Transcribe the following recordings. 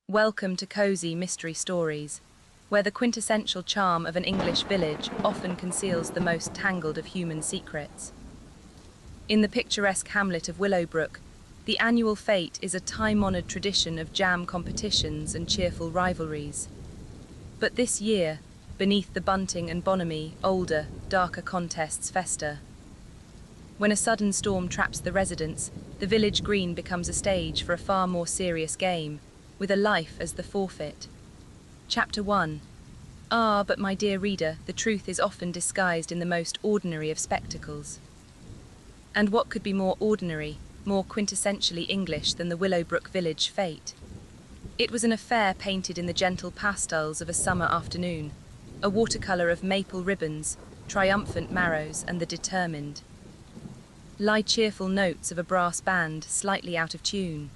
Welcome to Cozy Mystery Stories, where the quintessential charm of an English village often conceals the most tangled of human secrets. In the picturesque hamlet of Willowbrook, the annual Fete is a time-honoured tradition of jam competitions and cheerful rivalries. But this year, beneath the bunting and bonhomie, older, darker contests fester. When a sudden storm traps the residents, the village green becomes a stage for a far more serious game, with a life as the forfeit. Chapter 1. But my dear reader, the truth is often disguised in the most ordinary of spectacles. And what could be more ordinary, more quintessentially English than the Willowbrook Village Fete? It was an affair painted in the gentle pastels of a summer afternoon, a watercolour of maple ribbons, triumphant marrows, and the determined. Lie cheerful notes of a brass band slightly out of tune.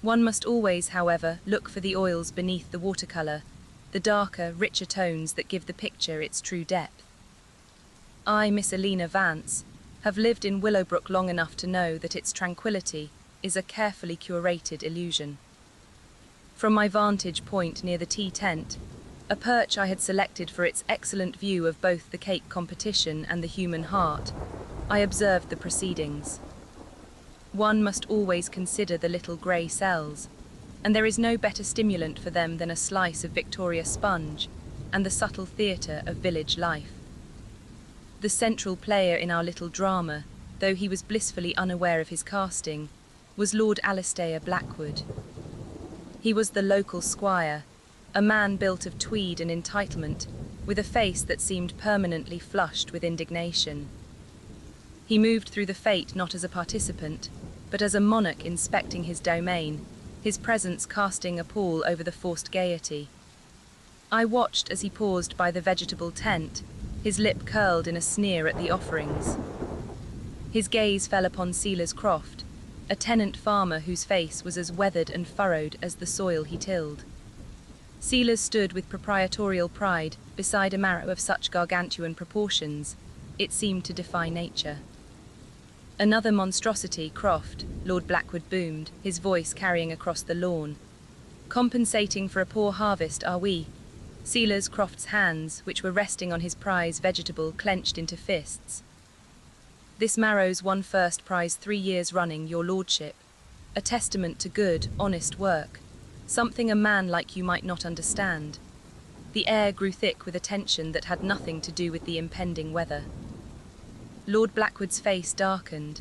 One must always, however, look for the oils beneath the watercolour, the darker, richer tones that give the picture its true depth. I, Miss Elena Vance, have lived in Willowbrook long enough to know that its tranquillity is a carefully curated illusion. From my vantage point near the tea tent, a perch I had selected for its excellent view of both the cake competition and the human heart, I observed the proceedings. One must always consider the little grey cells, and there is no better stimulant for them than a slice of Victoria sponge and the subtle theatre of village life. The central player in our little drama, though he was blissfully unaware of his casting, was Lord Alistair Blackwood. He was the local squire, a man built of tweed and entitlement, with a face that seemed permanently flushed with indignation. He moved through the Fete not as a participant, but as a monarch inspecting his domain, his presence casting a pall over the forced gaiety. I watched as he paused by the vegetable tent, his lip curled in a sneer at the offerings. His gaze fell upon Silas Croft, a tenant farmer whose face was as weathered and furrowed as the soil he tilled. Silas stood with proprietorial pride beside a marrow of such gargantuan proportions, it seemed to defy nature. Another monstrosity, Croft, Lord Blackwood boomed, his voice carrying across the lawn. Compensating for a poor harvest are we. Silas Croft's hands, which were resting on his prize vegetable, clenched into fists. This marrow's won first prize 3 years running, your lordship. A testament to good, honest work. Something a man like you might not understand. The air grew thick with a tension that had nothing to do with the impending weather. Lord Blackwood's face darkened.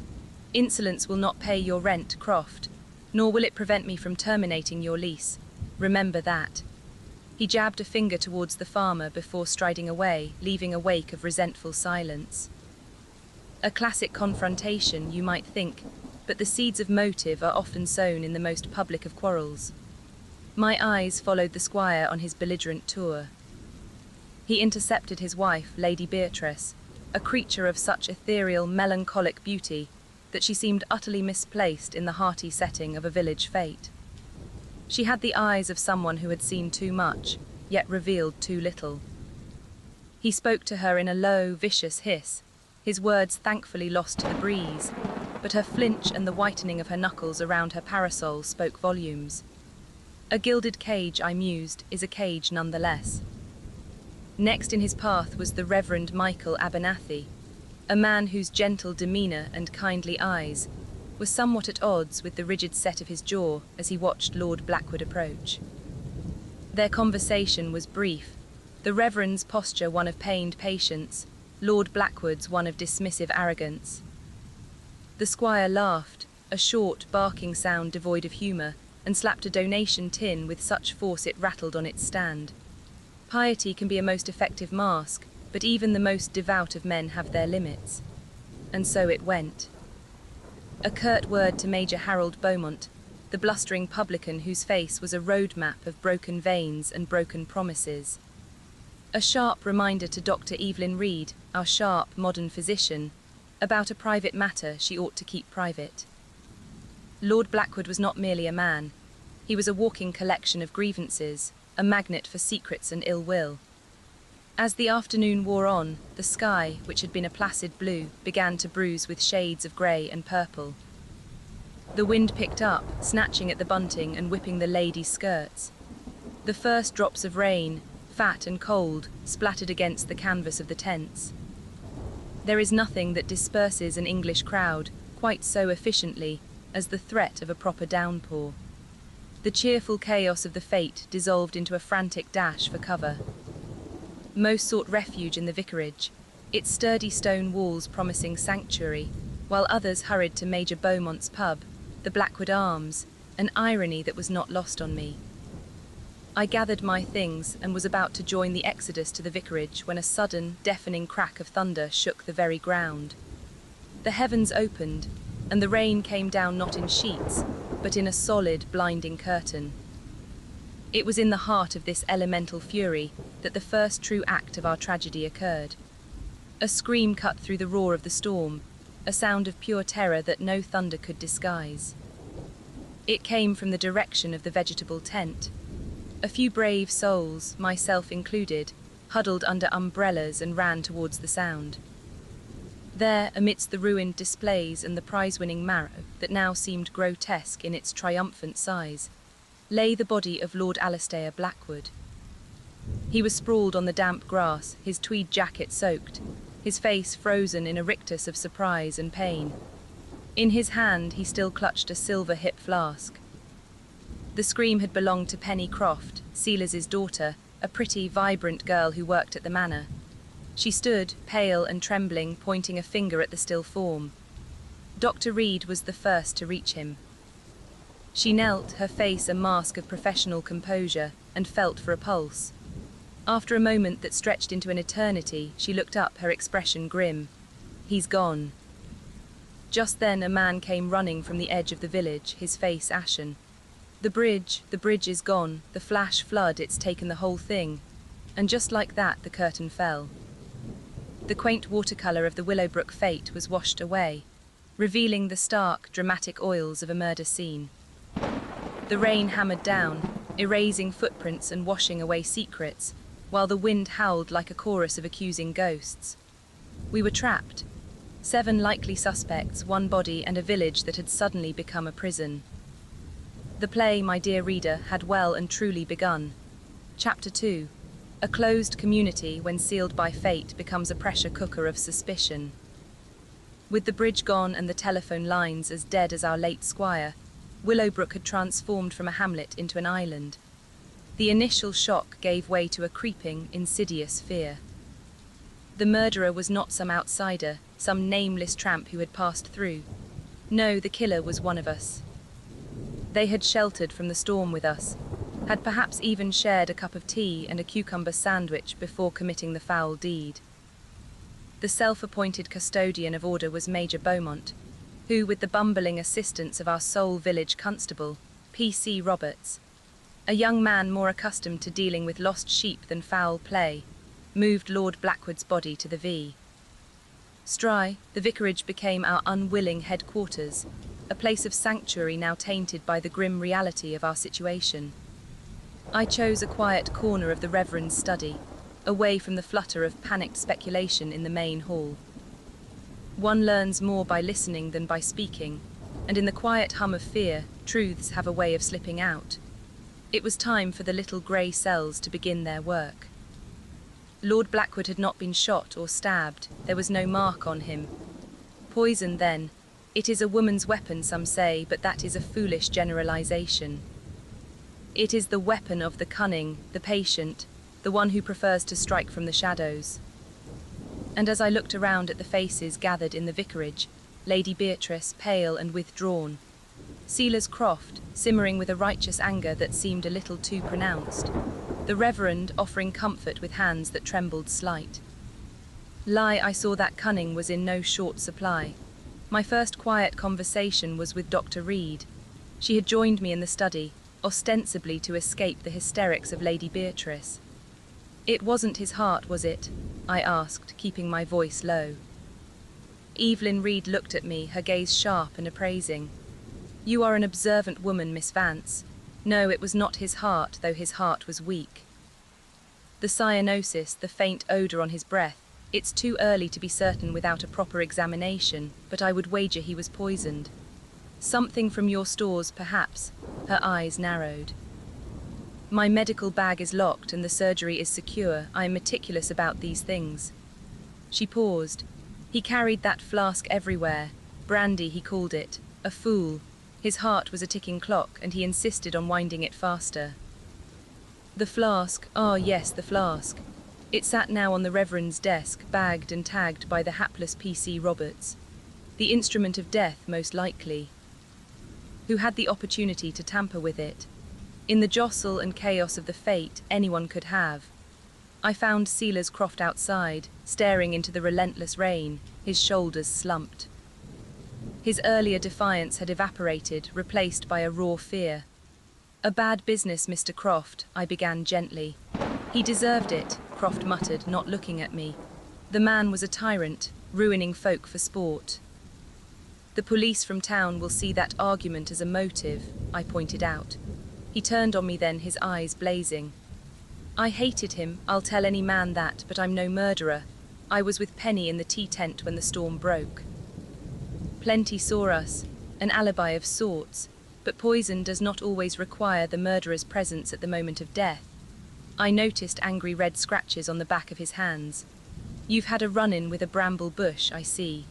Insolence will not pay your rent, Croft, nor will it prevent me from terminating your lease. Remember that. He jabbed a finger towards the farmer before striding away, leaving a wake of resentful silence. A classic confrontation, you might think, but the seeds of motive are often sown in the most public of quarrels. My eyes followed the squire on his belligerent tour. He intercepted his wife, Lady Beatrice, a creature of such ethereal, melancholic beauty that she seemed utterly misplaced in the hearty setting of a village fete. She had the eyes of someone who had seen too much, yet revealed too little. He spoke to her in a low, vicious hiss, his words thankfully lost to the breeze, but her flinch and the whitening of her knuckles around her parasol spoke volumes. A gilded cage, I mused, is a cage nonetheless. Next in his path was the Reverend Michael Abernathy, a man whose gentle demeanour and kindly eyes were somewhat at odds with the rigid set of his jaw as he watched Lord Blackwood approach. Their conversation was brief, the Reverend's posture one of pained patience, Lord Blackwood's one of dismissive arrogance. The squire laughed, a short, barking sound devoid of humour, and slapped a donation tin with such force it rattled on its stand. Piety can be a most effective mask, but even the most devout of men have their limits. And so it went. A curt word to Major Harold Beaumont, the blustering publican whose face was a road map of broken veins and broken promises. A sharp reminder to Dr. Evelyn Reed, our sharp, modern physician, about a private matter she ought to keep private. Lord Blackwood was not merely a man. He was a walking collection of grievances, a magnet for secrets and ill will. As the afternoon wore on, the sky, which had been a placid blue, began to bruise with shades of grey and purple. The wind picked up, snatching at the bunting and whipping the ladies' skirts. The first drops of rain, fat and cold, splattered against the canvas of the tents. There is nothing that disperses an English crowd quite so efficiently as the threat of a proper downpour. The cheerful chaos of the fete dissolved into a frantic dash for cover. Most sought refuge in the vicarage, its sturdy stone walls promising sanctuary, while others hurried to Major Beaumont's pub, the Blackwood Arms, an irony that was not lost on me. I gathered my things and was about to join the exodus to the vicarage when a sudden, deafening crack of thunder shook the very ground. The heavens opened, and the rain came down not in sheets, but in a solid, blinding curtain. It was in the heart of this elemental fury that the first true act of our tragedy occurred. A scream cut through the roar of the storm, a sound of pure terror that no thunder could disguise. It came from the direction of the vegetable tent. A few brave souls, myself included, huddled under umbrellas and ran towards the sound. There, amidst the ruined displays and the prize-winning marrow that now seemed grotesque in its triumphant size, lay the body of Lord Alastair Blackwood. He was sprawled on the damp grass, his tweed jacket soaked, his face frozen in a rictus of surprise and pain. In his hand he still clutched a silver hip flask. The scream had belonged to Penny Croft, Silas's daughter, a pretty, vibrant girl who worked at the manor. She stood, pale and trembling, pointing a finger at the still form. Dr. Reed was the first to reach him. She knelt, her face a mask of professional composure, and felt for a pulse. After a moment that stretched into an eternity, she looked up, her expression grim. "He's gone." Just then a man came running from the edge of the village, his face ashen. The bridge is gone, the flash flood, it's taken the whole thing. And just like that, the curtain fell. The quaint watercolour of the Willowbrook Fete was washed away, revealing the stark, dramatic oils of a murder scene. The rain hammered down, erasing footprints and washing away secrets, while the wind howled like a chorus of accusing ghosts. We were trapped. 7 likely suspects, 1 body, and a village that had suddenly become a prison. The play, my dear reader, had well and truly begun. Chapter 2. A closed community, when sealed by fate, becomes a pressure cooker of suspicion. With the bridge gone and the telephone lines as dead as our late squire, Willowbrook had transformed from a hamlet into an island. The initial shock gave way to a creeping, insidious fear. The murderer was not some outsider, some nameless tramp who had passed through. No, the killer was one of us. They had sheltered from the storm with us, had perhaps even shared a cup of tea and a cucumber sandwich before committing the foul deed. The self-appointed custodian of order was Major Beaumont, who, with the bumbling assistance of our sole village constable, P.C. Roberts, a young man more accustomed to dealing with lost sheep than foul play, moved Lord Blackwood's body to the V. Stry, the vicarage became our unwilling headquarters, a place of sanctuary now tainted by the grim reality of our situation. I chose a quiet corner of the Reverend's study, away from the flutter of panicked speculation in the main hall. One learns more by listening than by speaking, and in the quiet hum of fear, truths have a way of slipping out. It was time for the little grey cells to begin their work. Lord Blackwood had not been shot or stabbed, there was no mark on him. Poison, then. It is a woman's weapon, some say, but that is a foolish generalization. It is the weapon of the cunning, the patient, the one who prefers to strike from the shadows. And as I looked around at the faces gathered in the vicarage, Lady Beatrice, pale and withdrawn, Silas Croft, simmering with a righteous anger that seemed a little too pronounced, the Reverend offering comfort with hands that trembled slight. I saw that cunning was in no short supply. My first quiet conversation was with Dr. Reed. She had joined me in the study, ostensibly to escape the hysterics of Lady Beatrice. "It wasn't his heart, was it?" I asked, keeping my voice low. Evelyn Reed looked at me, her gaze sharp and appraising. "You are an observant woman, Miss Vance. No, it was not his heart, though his heart was weak. The cyanosis, the faint odour on his breath, it's too early to be certain without a proper examination, but I would wager he was poisoned." Something from your stores, perhaps. Her eyes narrowed. My medical bag is locked and the surgery is secure. I am meticulous about these things. She paused. He carried that flask everywhere. Brandy, he called it. A fool. His heart was a ticking clock, and he insisted on winding it faster. The flask, ah yes, the flask. It sat now on the Reverend's desk, bagged and tagged by the hapless P.C. Roberts. The instrument of death, most likely. Who had the opportunity to tamper with it? In the jostle and chaos of the fete, anyone could have. I found Silas Croft outside, staring into the relentless rain, his shoulders slumped. His earlier defiance had evaporated, replaced by a raw fear. A bad business, Mr. Croft, I began gently. He deserved it, Croft muttered, not looking at me. The man was a tyrant, ruining folk for sport. The police from town will see that argument as a motive, I pointed out. He turned on me then, his eyes blazing. I hated him, I'll tell any man that, but I'm no murderer. I was with Penny in the tea tent when the storm broke. Plenty saw us, an alibi of sorts, but poison does not always require the murderer's presence at the moment of death. I noticed angry red scratches on the back of his hands. You've had a run-in with a bramble bush, I see.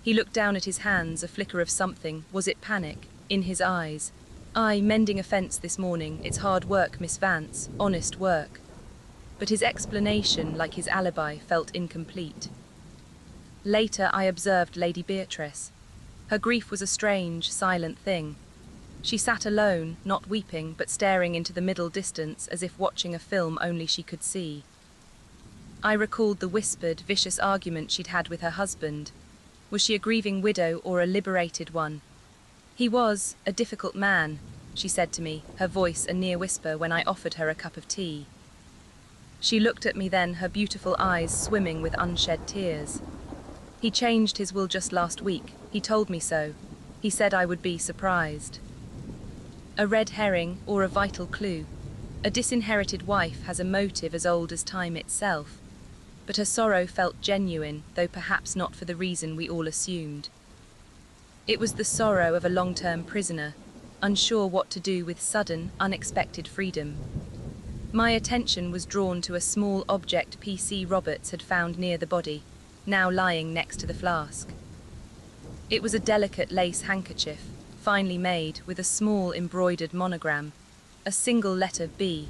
He looked down at his hands, a flicker of something, was it panic, in his eyes. Aye, mending a fence this morning, it's hard work, Miss Vance, honest work. But his explanation, like his alibi, felt incomplete. Later I observed Lady Beatrice. Her grief was a strange, silent thing. She sat alone, not weeping, but staring into the middle distance as if watching a film only she could see. I recalled the whispered, vicious argument she'd had with her husband. Was she a grieving widow or a liberated one? He was a difficult man, she said to me, her voice a near whisper when I offered her a cup of tea. She looked at me then, her beautiful eyes swimming with unshed tears. He changed his will just last week. He told me so. He said I would be surprised. A red herring or a vital clue. A disinherited wife has a motive as old as time itself. But her sorrow felt genuine, though perhaps not for the reason we all assumed. It was the sorrow of a long-term prisoner, unsure what to do with sudden, unexpected freedom. My attention was drawn to a small object P.C. Roberts had found near the body, now lying next to the flask. It was a delicate lace handkerchief, finely made, with a small embroidered monogram, a single letter B.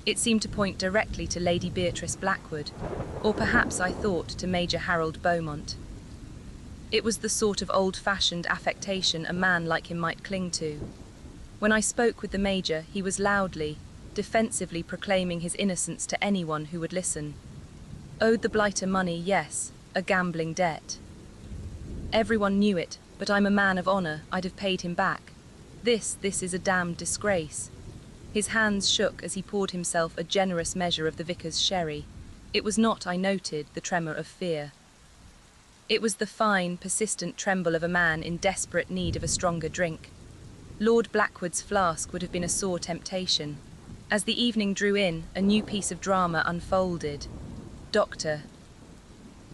It seemed to point directly to Lady Beatrice Blackwood, or perhaps I thought to Major Harold Beaumont. It was the sort of old-fashioned affectation a man like him might cling to. When I spoke with the Major, he was loudly, defensively proclaiming his innocence to anyone who would listen. Owed the blighter money, yes, a gambling debt. Everyone knew it, but I'm a man of honour, I'd have paid him back. This is a damned disgrace. His hands shook as he poured himself a generous measure of the vicar's sherry. It was not, I noted, the tremor of fear. It was the fine, persistent tremble of a man in desperate need of a stronger drink. Lord Blackwood's flask would have been a sore temptation. As the evening drew in, a new piece of drama unfolded. Doctor.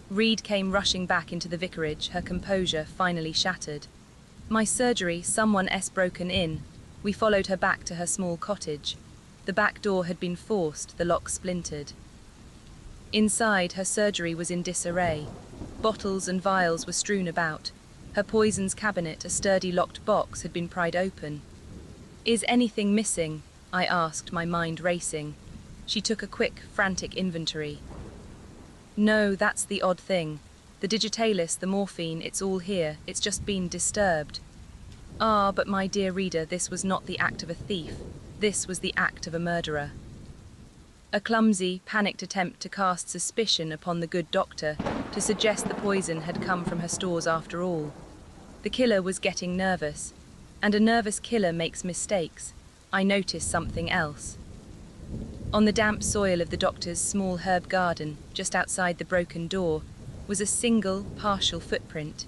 Reed came rushing back into the vicarage, her composure finally shattered. My surgery, someone's broken in. We followed her back to her small cottage. The back door had been forced, the lock splintered. Inside, her surgery was in disarray. Bottles and vials were strewn about. Her poisons cabinet, a sturdy locked box, had been pried open. Is anything missing? I asked, my mind racing. She took a quick, frantic inventory. No, that's the odd thing. The digitalis, the morphine, it's all here. It's just been disturbed. Ah, but my dear reader, this was not the act of a thief. This was the act of a murderer. A clumsy, panicked attempt to cast suspicion upon the good doctor, to suggest the poison had come from her stores after all. The killer was getting nervous, and a nervous killer makes mistakes. I noticed something else. On the damp soil of the doctor's small herb garden, just outside the broken door, was a single, partial footprint.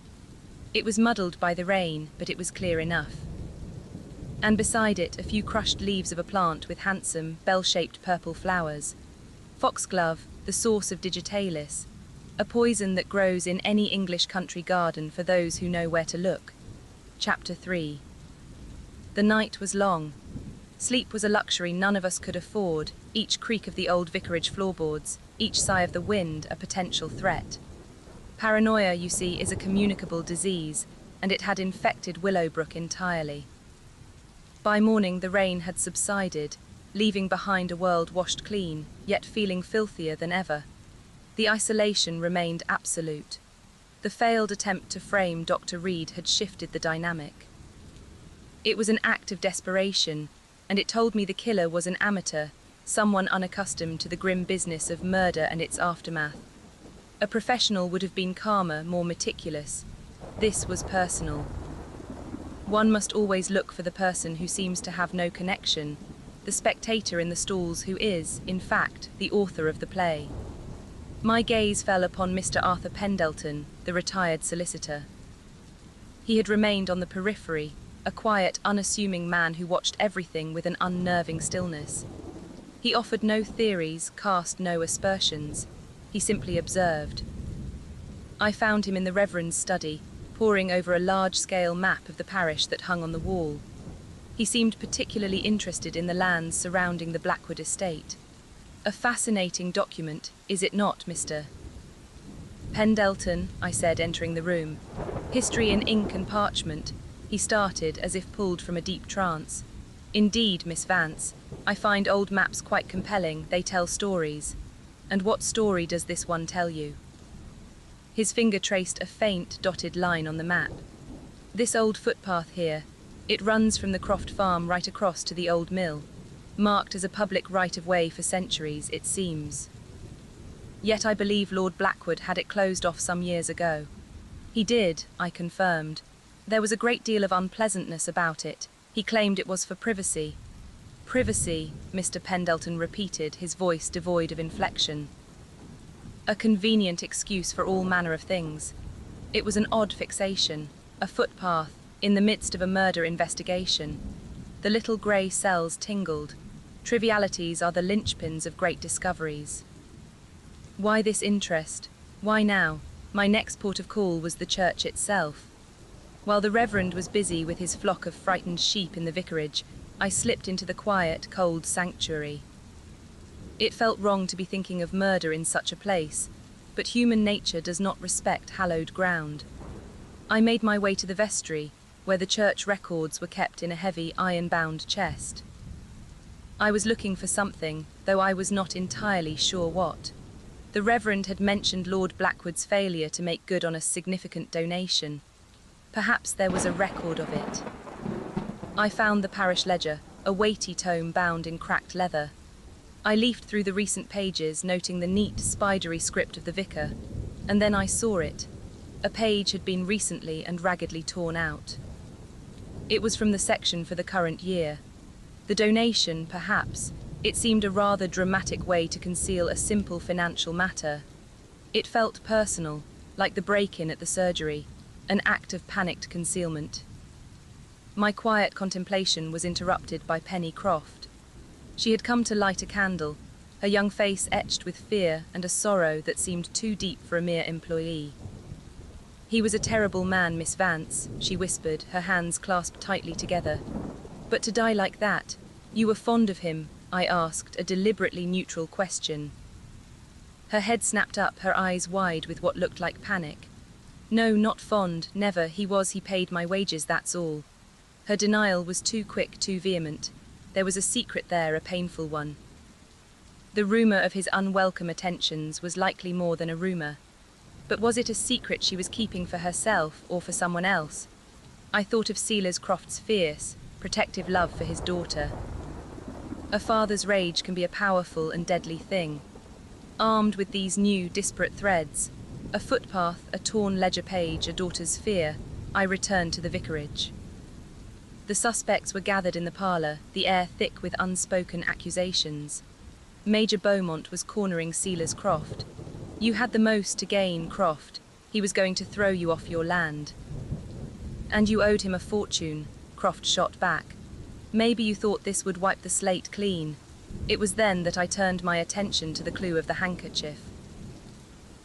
It was muddled by the rain, but it was clear enough. And beside it, a few crushed leaves of a plant with handsome, bell-shaped purple flowers. Foxglove, the source of digitalis, a poison that grows in any English country garden for those who know where to look. Chapter 3. The night was long. Sleep was a luxury none of us could afford, each creak of the old vicarage floorboards, each sigh of the wind a potential threat. Paranoia, you see, is a communicable disease, and it had infected Willowbrook entirely. By morning the rain had subsided, leaving behind a world washed clean, yet feeling filthier than ever. The isolation remained absolute. The failed attempt to frame Dr. Reed had shifted the dynamic. It was an act of desperation, and it told me the killer was an amateur, someone unaccustomed to the grim business of murder and its aftermath. A professional would have been calmer, more meticulous. This was personal. One must always look for the person who seems to have no connection, the spectator in the stalls who is, in fact, the author of the play. My gaze fell upon Mr. Arthur Pendleton, the retired solicitor. He had remained on the periphery, a quiet, unassuming man who watched everything with an unnerving stillness. He offered no theories, cast no aspersions. He simply observed. I found him in the Reverend's study, poring over a large-scale map of the parish that hung on the wall. He seemed particularly interested in the lands surrounding the Blackwood estate. A fascinating document, is it not, Mr. Pendleton? I said, entering the room. History in ink and parchment. He started, as if pulled from a deep trance. Indeed, Miss Vance, I find old maps quite compelling. They tell stories. And what story does this one tell you? His finger traced a faint, dotted line on the map. This old footpath here, it runs from the Croft farm right across to the old mill, marked as a public right-of-way for centuries, it seems. Yet I believe Lord Blackwood had it closed off some years ago. He did, I confirmed. There was a great deal of unpleasantness about it. He claimed it was for privacy. Privacy, Mr. Pendleton repeated, his voice devoid of inflection. A convenient excuse for all manner of things. It was an odd fixation, a footpath, in the midst of a murder investigation. The little grey cells tingled. Trivialities are the linchpins of great discoveries. Why this interest? Why now? My next port of call was the church itself. While the Reverend was busy with his flock of frightened sheep in the vicarage, I slipped into the quiet, cold sanctuary. It felt wrong to be thinking of murder in such a place, but human nature does not respect hallowed ground. I made my way to the vestry, where the church records were kept in a heavy, iron-bound chest. I was looking for something, though I was not entirely sure what. The Reverend had mentioned Lord Blackwood's failure to make good on a significant donation. Perhaps there was a record of it. I found the parish ledger, a weighty tome bound in cracked leather. I leafed through the recent pages, noting the neat, spidery script of the vicar, and then I saw it. A page had been recently and raggedly torn out. It was from the section for the current year. The donation, perhaps, it seemed a rather dramatic way to conceal a simple financial matter. It felt personal, like the break-in at the surgery, an act of panicked concealment. My quiet contemplation was interrupted by Penny Croft. She had come to light a candle, her young face etched with fear and a sorrow that seemed too deep for a mere employee. "He was a terrible man, Miss Vance," she whispered, her hands clasped tightly together. "But to die like that, you were fond of him?" I asked, a deliberately neutral question. Her head snapped up, her eyes wide with what looked like panic. "No, not fond, never. He paid my wages, that's all." Her denial was too quick, too vehement. There was a secret there, a painful one. The rumour of his unwelcome attentions was likely more than a rumour. But was it a secret she was keeping for herself or for someone else? I thought of Silas Croft's fierce, protective love for his daughter. A father's rage can be a powerful and deadly thing. Armed with these new, disparate threads, a footpath, a torn ledger page, a daughter's fear, I returned to the vicarage. The suspects were gathered in the parlour, the air thick with unspoken accusations. Major Beaumont was cornering Silas Croft. "You had the most to gain, Croft. He was going to throw you off your land." "And you owed him a fortune," Croft shot back. "Maybe you thought this would wipe the slate clean." It was then that I turned my attention to the clue of the handkerchief.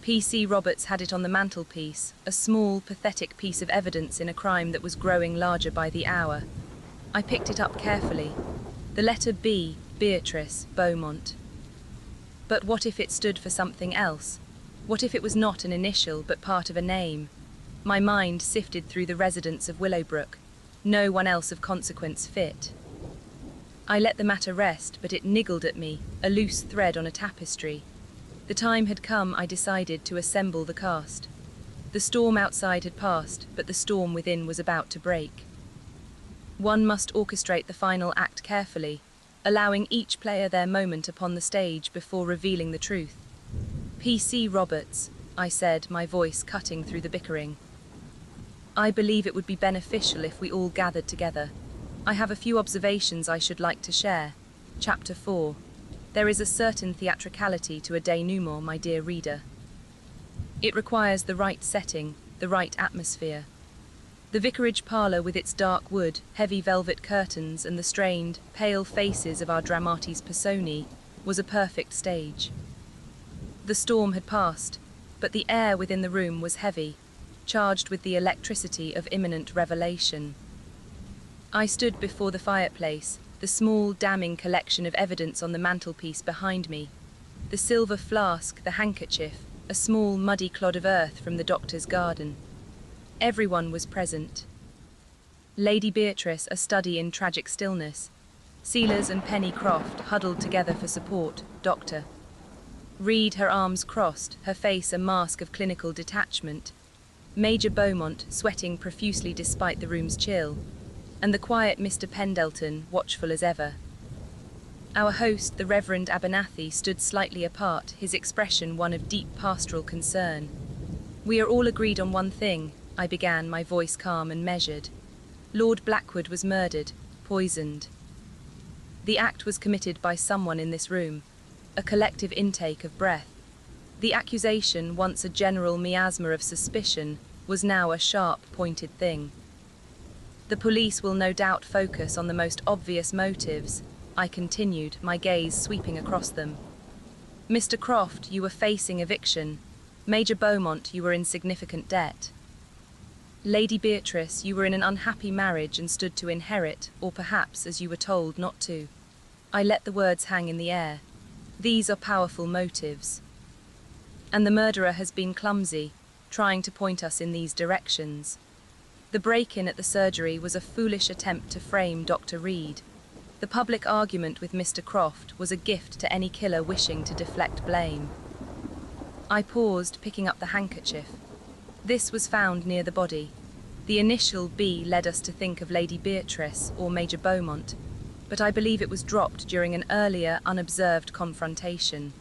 P.C. Roberts had it on the mantelpiece, a small, pathetic piece of evidence in a crime that was growing larger by the hour. I picked it up carefully. The letter B, Beatrice, Beaumont. But what if it stood for something else? What if it was not an initial but part of a name? My mind sifted through the residents of Willowbrook. No one else of consequence fit. I let the matter rest, but it niggled at me, a loose thread on a tapestry. The time had come, I decided, to assemble the cast. The storm outside had passed, but the storm within was about to break. One must orchestrate the final act carefully, allowing each player their moment upon the stage before revealing the truth. P.C. Roberts, I said, my voice cutting through the bickering. I believe it would be beneficial if we all gathered together. I have a few observations I should like to share. Chapter 4. There is a certain theatricality to a denouement, my dear reader. It requires the right setting, the right atmosphere. The vicarage parlour with its dark wood, heavy velvet curtains and the strained, pale faces of our dramatis personae was a perfect stage. The storm had passed, but the air within the room was heavy, charged with the electricity of imminent revelation. I stood before the fireplace, the small, damning collection of evidence on the mantelpiece behind me, the silver flask, the handkerchief, a small, muddy clod of earth from the doctor's garden. Everyone was present. Lady Beatrice, a study in tragic stillness. Sealers and Penny Croft, huddled together for support, Doctor. Reed, her arms crossed, her face a mask of clinical detachment. Major Beaumont, sweating profusely despite the room's chill. And the quiet Mr. Pendleton, watchful as ever. Our host, the Reverend Abernathy, stood slightly apart, his expression one of deep pastoral concern. We are all agreed on one thing, I began, my voice calm and measured. Lord Blackwood was murdered, poisoned. The act was committed by someone in this room, a collective intake of breath. The accusation, once a general miasma of suspicion, was now a sharp, pointed thing. The police will no doubt focus on the most obvious motives, I continued, my gaze sweeping across them. Mr. Croft, you were facing eviction. Major Beaumont, you were in significant debt. Lady Beatrice, you were in an unhappy marriage and stood to inherit, or perhaps, as you were told, not to. I let the words hang in the air. These are powerful motives. And the murderer has been clumsy, trying to point us in these directions. The break-in at the surgery was a foolish attempt to frame Dr. Reed. The public argument with Mr. Croft was a gift to any killer wishing to deflect blame. I paused, picking up the handkerchief. This was found near the body. The initial B led us to think of Lady Beatrice or Major Beaumont, but I believe it was dropped during an earlier, unobserved confrontation.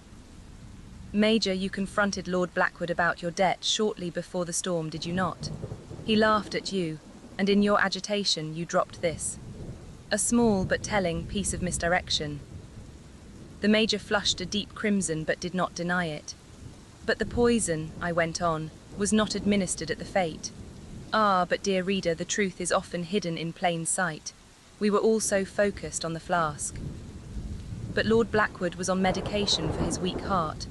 Major, you confronted Lord Blackwood about your debt shortly before the storm, did you not? He laughed at you, and in your agitation you dropped this. A small but telling piece of misdirection. The Major flushed a deep crimson but did not deny it. But the poison, I went on, was not administered at the Fete. Ah, but dear reader, the truth is often hidden in plain sight. We were all so focused on the flask. But Lord Blackwood was on medication for his weak heart.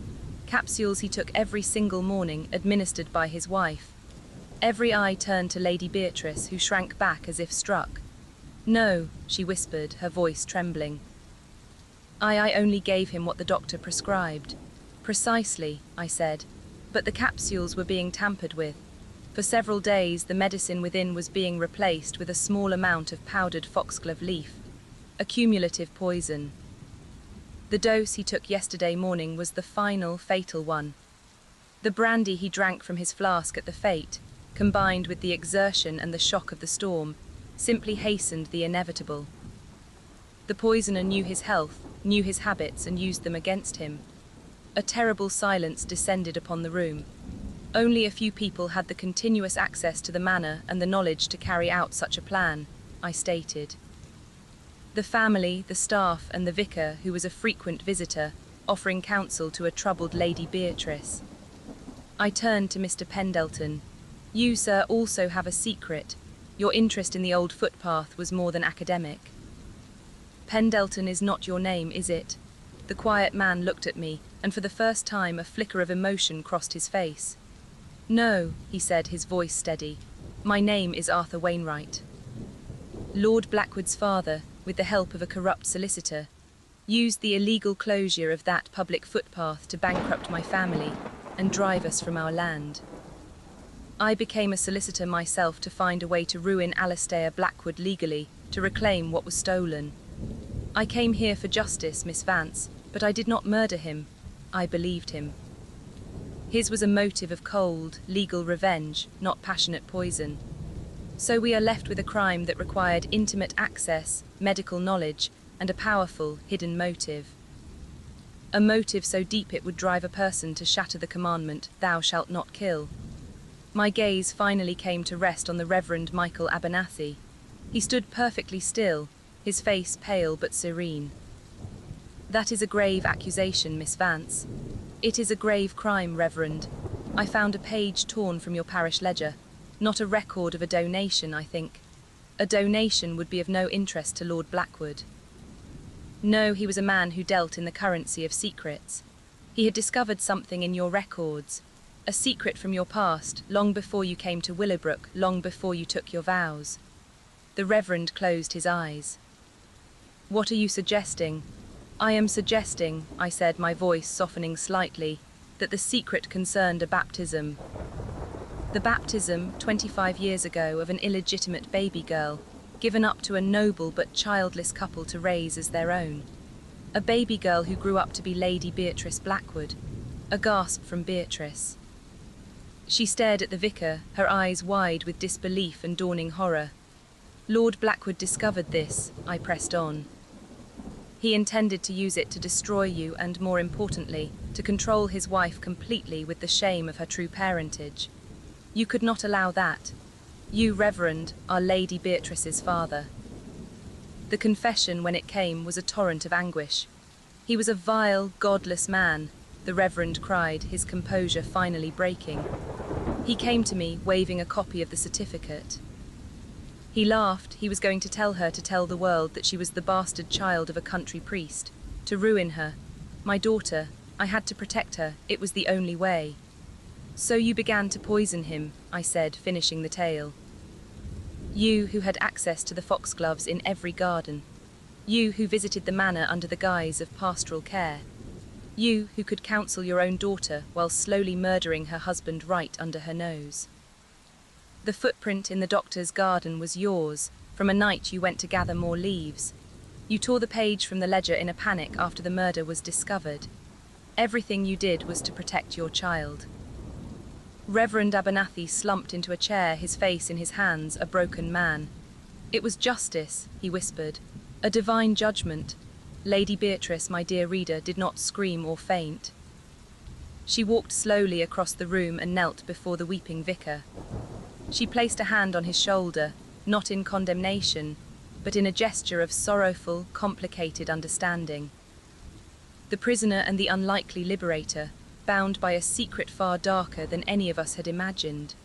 Capsules he took every single morning, administered by his wife. Every eye turned to Lady Beatrice, who shrank back as if struck. No, she whispered, her voice trembling. I only gave him what the doctor prescribed. Precisely, I said, but the capsules were being tampered with. For several days, the medicine within was being replaced with a small amount of powdered foxglove leaf, a cumulative poison. The dose he took yesterday morning was the final, fatal one. The brandy he drank from his flask at the Fete, combined with the exertion and the shock of the storm, simply hastened the inevitable. The poisoner knew his health, knew his habits, and used them against him. A terrible silence descended upon the room. Only a few people had the continuous access to the manor and the knowledge to carry out such a plan, I stated. The family, the staff, and the vicar, who was a frequent visitor, offering counsel to a troubled Lady Beatrice. I turned to Mr. Pendleton. You, sir, also have a secret. Your interest in the old footpath was more than academic. Pendleton is not your name, is it? The quiet man looked at me, and for the first time a flicker of emotion crossed his face. "No," he said, his voice steady. "My name is Arthur Wainwright. Lord Blackwood's father, with the help of a corrupt solicitor, used the illegal closure of that public footpath to bankrupt my family and drive us from our land. I became a solicitor myself to find a way to ruin Alistair Blackwood legally, to reclaim what was stolen. I came here for justice, Miss Vance, but I did not murder him. I believed him. His was a motive of cold, legal revenge, not passionate poison. So we are left with a crime that required intimate access, medical knowledge, and a powerful, hidden motive. A motive so deep it would drive a person to shatter the commandment, 'Thou shalt not kill.' My gaze finally came to rest on the Reverend Michael Abernathy. He stood perfectly still, his face pale but serene. 'That is a grave accusation, Miss Vance. It is a grave crime, Reverend. I found a page torn from your parish ledger. Not a record of a donation, I think. A donation would be of no interest to Lord Blackwood. No, he was a man who dealt in the currency of secrets. He had discovered something in your records, a secret from your past, long before you came to Willowbrook, long before you took your vows.' The Reverend closed his eyes. 'What are you suggesting?' 'I am suggesting,' I said, my voice softening slightly, 'that the secret concerned a baptism. The baptism, 25 years ago, of an illegitimate baby girl, given up to a noble but childless couple to raise as their own. A baby girl who grew up to be Lady Beatrice Blackwood.' A gasp from Beatrice. She stared at the vicar, her eyes wide with disbelief and dawning horror. 'Lord Blackwood discovered this,' I pressed on. 'He intended to use it to destroy you and, more importantly, to control his wife completely with the shame of her true parentage. You could not allow that. You, Reverend, are Lady Beatrice's father.' The confession, when it came, was a torrent of anguish. 'He was a vile, godless man,' the Reverend cried, his composure finally breaking. 'He came to me, waving a copy of the certificate. He laughed. He was going to tell her to tell the world that she was the bastard child of a country priest, to ruin her. My daughter, I had to protect her, it was the only way.' 'So you began to poison him,' I said, finishing the tale. 'You who had access to the foxgloves in every garden. You who visited the manor under the guise of pastoral care. You who could counsel your own daughter while slowly murdering her husband right under her nose. The footprint in the doctor's garden was yours, from a night you went to gather more leaves. You tore the page from the ledger in a panic after the murder was discovered. Everything you did was to protect your child.' Reverend Abernathy slumped into a chair, his face in his hands, a broken man. 'It was justice,' he whispered. 'A divine judgment. Lady Beatrice, my dear reader, did not scream or faint. She walked slowly across the room and knelt before the weeping vicar. She placed a hand on his shoulder, not in condemnation, but in a gesture of sorrowful, complicated understanding. The prisoner and the unlikely liberator, bound by a secret far darker than any of us had imagined.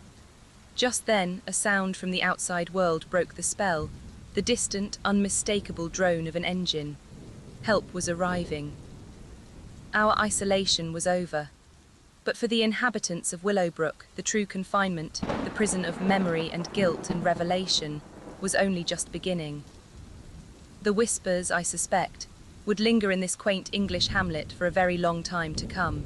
Just then, a sound from the outside world broke the spell, the distant, unmistakable drone of an engine. Help was arriving. Our isolation was over. But for the inhabitants of Willowbrook, the true confinement, the prison of memory and guilt and revelation, was only just beginning. The whispers, I suspect, would linger in this quaint English hamlet for a very long time to come.